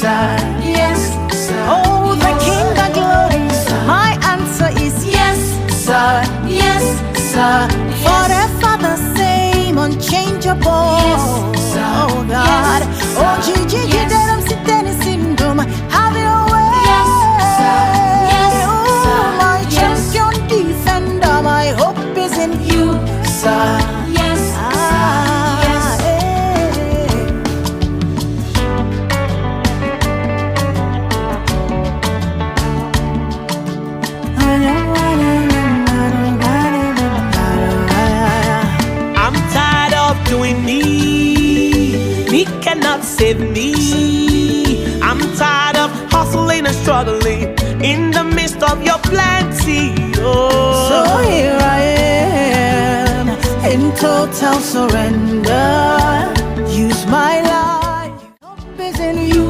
sir. Yes, sir. Oh, the King of Glory. My answer is Yes, sir. Yes, sir. for the Father same, unchangeable. Yes, sir. Oh God. Yes, Oh, sir. Gigi, Yes. Deram Siteni Syndrome. Have your way. Yes, sir. Yes, Oh, sir. my Yes. champion defender. My hope is in you, Sir. Yes, sir. Yes. I'm tired of doing me. Me cannot save me. I'm tired of hustling and struggling in the midst of your plenty. Oh. So here I am in total surrender. Use my life. Hope is in you.